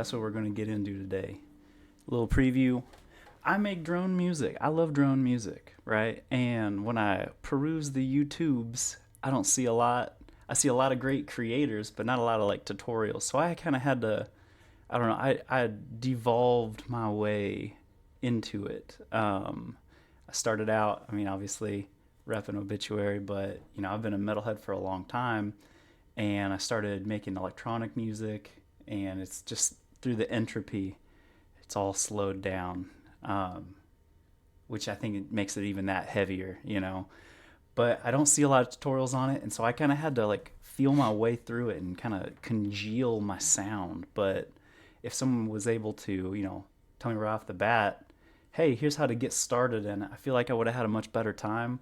that's what we're going to get into today. A little preview. I make drone music. I love drone music, right? And when I peruse the YouTubes, I don't see a lot. I see a lot of great creators, but not a lot of like tutorials. So I kind of had to, I don't know, I devolved my way into it. I started out, I mean, obviously repping Obituary, but I've been a metalhead for a long time, and I started making electronic music, and it's just through the entropy, it's all slowed down, which I think it makes it even that heavier. But I don't see a lot of tutorials on it, and so I kind of had to like feel my way through it and kind of congeal my sound. But if someone was able to, tell me right off the bat, hey, here's how to get started, and I feel like I would have had a much better time.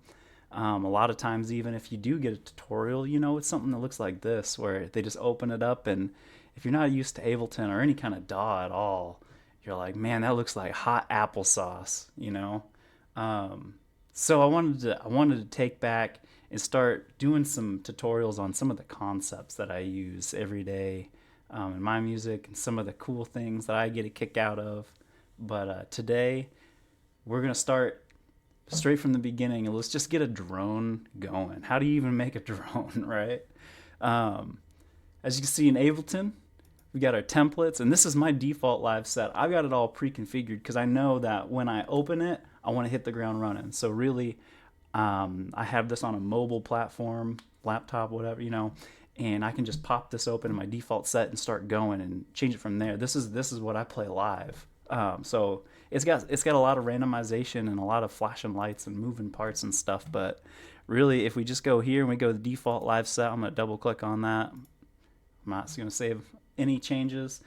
A lot of times, even if you do get a tutorial, it's something that looks like this, where they just open it up, and if you're not used to Ableton or any kind of DAW at all, you're like, man, that looks like hot applesauce. So I wanted to take back and start doing some tutorials on some of the concepts that I use every day in my music, and some of the cool things that I get a kick out of. But today we're gonna start straight from the beginning, and let's just get a drone going. How do you even make a drone, right? As you can see in Ableton, we got our templates, and this is my default live set. I've got it all pre-configured because I know that when I open it, I want to hit the ground running. So really, I have this on a mobile platform, laptop, whatever, and I can just pop this open in my default set and start going and change it from there. This is what I play live. So it's got a lot of randomization and a lot of flashing lights and moving parts and stuff. But really, if we just go here and we go to the default live set, I'm going to double click on that. I'm not going to save any changes.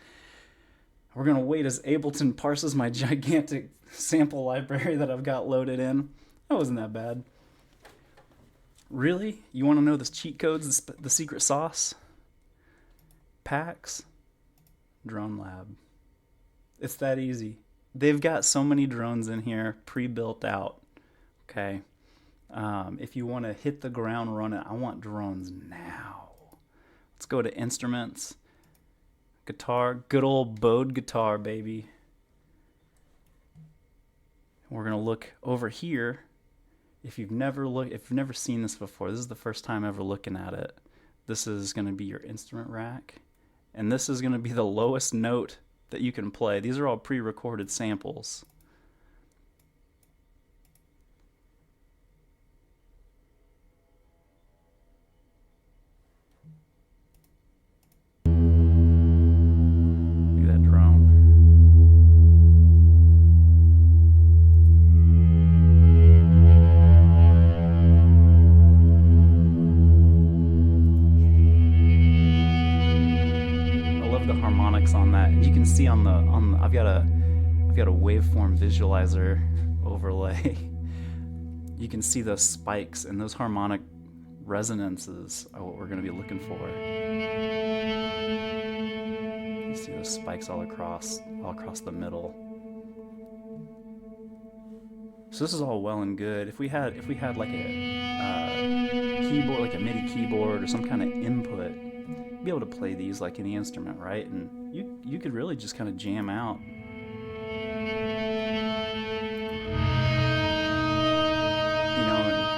We're going to wait as Ableton parses my gigantic sample library that I've got loaded in. That wasn't that bad. Really? You want to know the cheat codes, the secret sauce? PAX, Drone Lab. It's that easy. They've got so many drones in here pre-built out. Okay. If you want to hit the ground running, I want drones now. Let's go to instruments. Guitar, good old bowed guitar, baby. We're gonna look over here. If you've never seen this before, this is the first time ever looking at it. This is gonna be your instrument rack, and this is gonna be the lowest note that you can play. These are all pre-recorded samples. On that, and you can see on the I've got a waveform visualizer overlay. You can see those spikes, and those harmonic resonances are what we're going to be looking for. You see those spikes all across the middle. So this is all well and good. If we had like a keyboard, like a MIDI keyboard or some kind of input, be able to play these like any instrument, right? And you could really just kind of jam out. And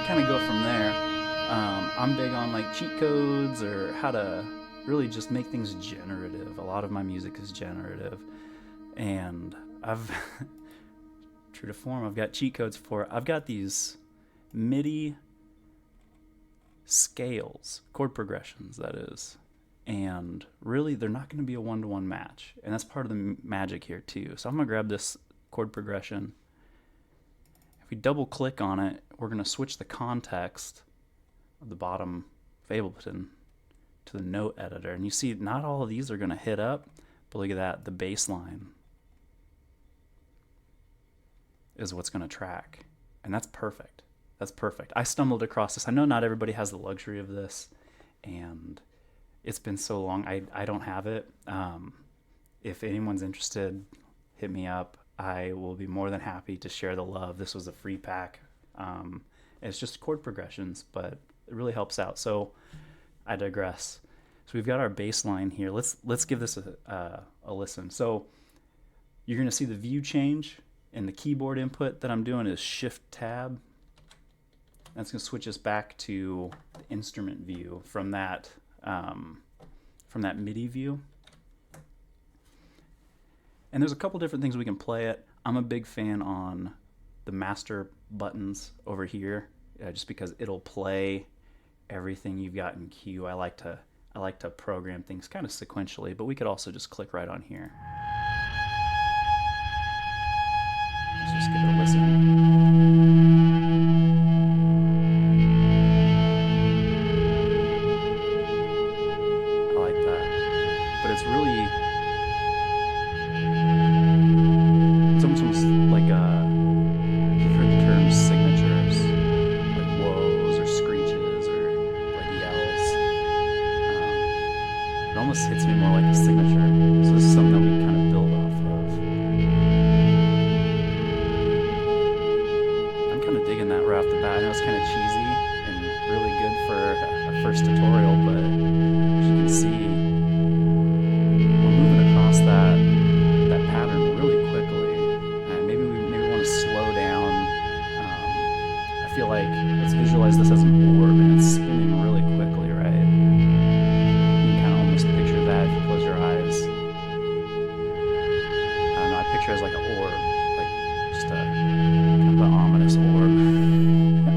kind of go from there. I'm big on like cheat codes or how to really just make things generative. A lot of my music is generative, and I've true to form, I've got cheat codes for it. I've got these MIDI scales, chord progressions, that is. And really, they're not going to be a one-to-one match. And that's part of the magic here, too. So I'm going to grab this chord progression. If we double-click on it, we're going to switch the context of the bottom of Ableton to the note editor. And you see, not all of these are going to hit up, but look at that. The bass line is what's going to track. And that's perfect. That's perfect. I stumbled across this. I know not everybody has the luxury of this, and it's been so long, I don't have it. If anyone's interested, hit me up. I will be more than happy to share the love. This was a free pack. It's just chord progressions, but it really helps out. So I digress. So we've got our bass line here. Let's give this a listen. So you're going to see the view change, and the keyboard input that I'm doing is Shift Tab. That's going to switch us back to the instrument view from that MIDI view. And there's a couple different things we can play it. I'm a big fan on the master buttons over here, just because it'll play everything you've got in queue. I like to program things kind of sequentially, but we could also just click right on here. Let's just give it a listen. I like that. But it's almost like you've heard the term signatures, like whoas or screeches or like yells. It almost hits me more like a signature. So this is something that we kind of build off of. I'm kind of digging that right off the bat. I know it's kind of cheesy and really good for a first tutorial, but as you can see, we're moving across that pattern really quickly. And maybe we want to slow down. I feel like, let's visualize this as an orb, and it's spinning really quickly, right? You can kind of almost picture that if you close your eyes. I don't know, I picture it as like an orb, like just a kind of an ominous orb.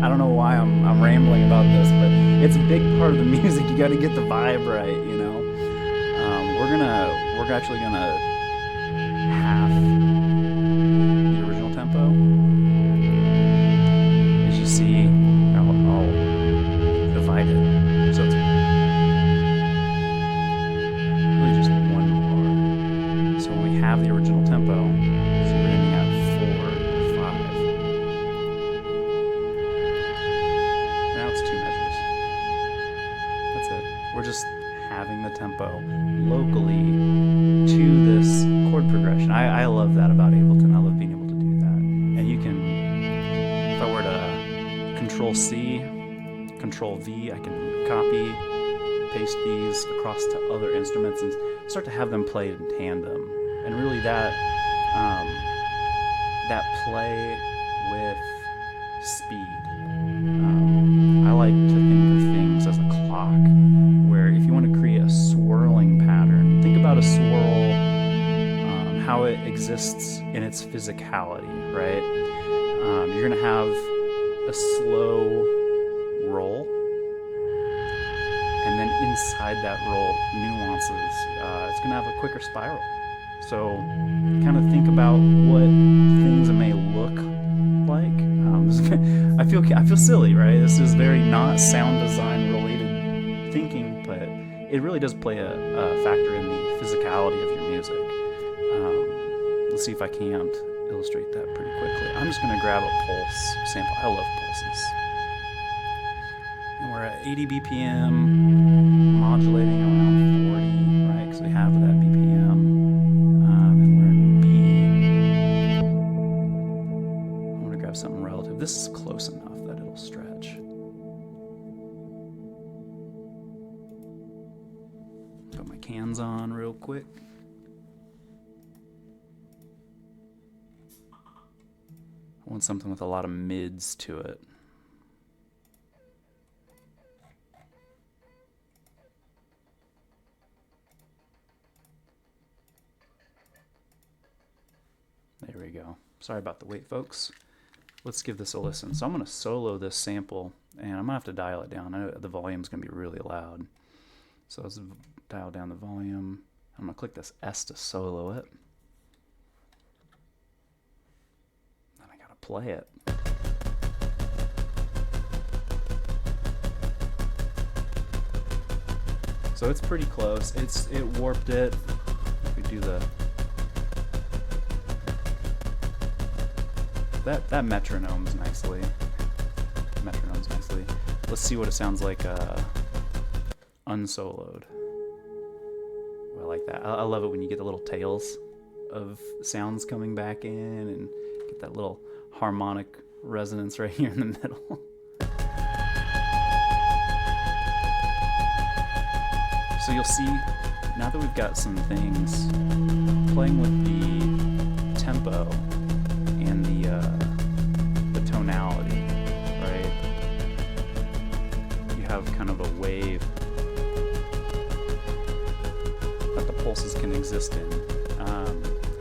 I don't know why I'm rambling about this, but it's a big part of the music. You got to get the vibe right, you know. We're actually gonna half the original tempo. As you see, I'll divide it. So it's really just one bar. So when we have the original tempo, so we're ending at 4 or 5. Now it's 2 measures. That's it. We're just having the tempo locally to this chord progression. I love that about Ableton. I love being able to do that. And you can, if I were to Control C, Control V, I can copy, paste these across to other instruments and start to have them play in tandem. And really that play with speed. I like to think of things as a clock, where if you want to create a swirling pattern, think about a swirl, how it exists in its physicality, right? You're going to have a slow roll, and then inside that roll, nuances. It's going to have a quicker spiral. So kind of think about what things may look like. I feel silly, right? This is very not sound design related thinking, but it really does play a factor in the physicality of your music. Let's see if I can't illustrate that pretty quickly. I'm just going to grab a pulse sample. I love pulses. And we're at 80 BPM, modulating around 40, right? Because we have that BPM. And we're in B. I want to grab something relative. This is close enough that it'll stretch. Put my cans on real quick. I want something with a lot of mids to it. There we go. Sorry about the wait, folks. Let's give this a listen. So I'm going to solo this sample, and I'm going to have to dial it down. I know the volume's going to be really loud. So let's dial down the volume. I'm going to click this S to solo it. Then I got to play it. So it's pretty close. It warped it. If we do that metronomes nicely. Let's see what it sounds like unsoloed. I like that. I love it when you get the little tails of sounds coming back in and get that little harmonic resonance right here in the middle. So you'll see, now that we've got some things, playing with the tempo and the tonality, right? You have kind of a wave that the pulses can exist in.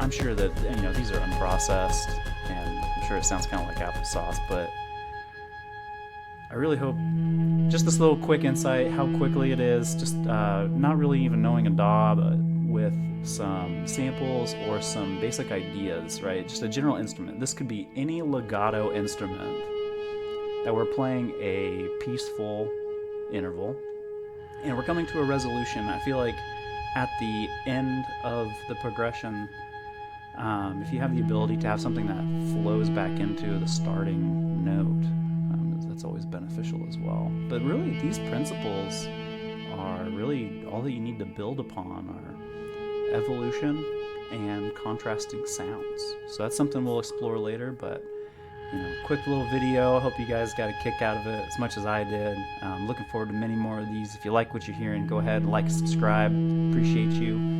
I'm sure that, you know, these are unprocessed, and I'm sure it sounds kind of like applesauce, but I really hope just this little quick insight, how quickly it is, just not really even knowing a DAW, but with some samples or some basic ideas, right? Just a general instrument. This could be any legato instrument that we're playing a peaceful interval, and we're coming to a resolution. I feel like at the end of the progression, if you have the ability to have something that flows back into the starting note, that's always beneficial as well. But really, these principles are really all that you need to build upon are evolution and contrasting sounds. So that's something we'll explore later, but you know, quick little video. I hope you guys got a kick out of it as much as I did. Looking forward to many more of these. If you like what you're hearing, go ahead and like, subscribe. Appreciate you.